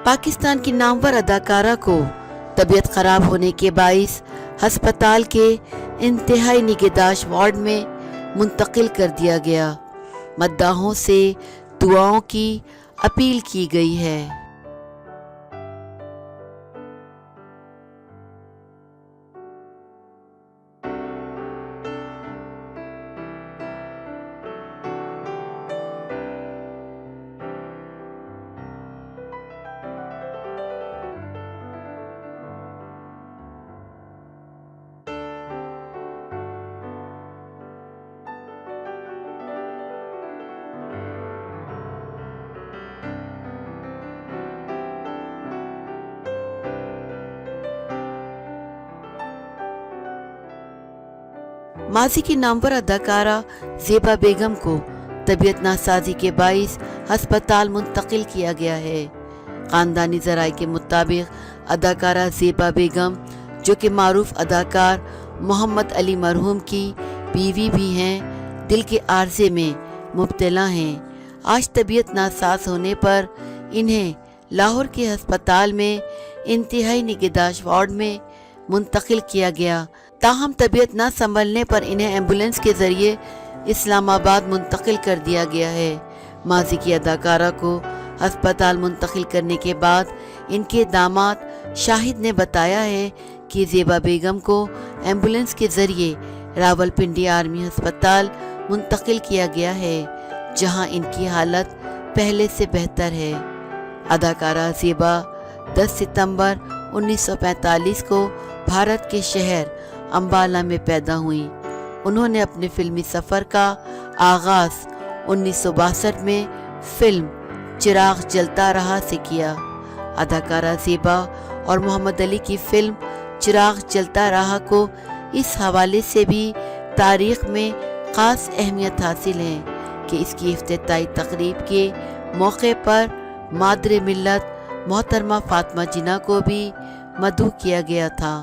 पाकिस्तान की नामवर अदाकारा को तबीयत खराब होने के बाइस अस्पताल के इंतहाई निगहदाश्त वार्ड में मुंतकिल कर दिया गया। मद्दाहों से दुआओं की अपील की गई है। माजी की नामवर अदाकारा ज़ेबा बेगम को तबीयत नासाजी के बाइस अस्पताल मुंतकिल किया गया है। ख़ानदानी ज़राए के मुताबिक अदाकारा ज़ेबा बेगम, जो कि मारूफ अदाकार मोहम्मद अली मरहूम की बीवी भी हैं, दिल के आर्जे में मुब्तला हैं। आज तबीयत नासाज होने पर इन्हें लाहौर के अस्पताल में इंतहाई निगहदाश्त वार्ड में मुंतकिल किया गया। ताहम तबीयत न संभलने पर इन्हें एम्बुलेंस के ज़रिए इस्लामाबाद मुंतकिल कर दिया गया है। माजी की अदाकारा को अस्पताल मुंतकिल करने के बाद इनके दामाद शाहिद ने बताया है कि ज़ेबा बेगम को एम्बुलेंस के ज़रिए रावलपिंडी आर्मी अस्पताल मुंतकिल किया गया है, जहां इनकी हालत पहले से बेहतर है। अदाकारा ज़ेबा 10 सितंबर 1945 को भारत के शहर अम्बाला में पैदा हुई। उन्होंने अपने फिल्मी सफ़र का आगाज़ 1962 में फिल्म चिराग जलता रहा से किया। अदाकारा ज़ेबा और मोहम्मद अली की फिल्म चिराग जलता रहा को इस हवाले से भी तारीख़ में ख़ास अहमियत हासिल है कि इसकी इफ्तिताई तकरीब के मौके पर मादरे मिल्लत मोहतरमा फ़ातिमा जिन्ना को भी मदऊ किया गया था।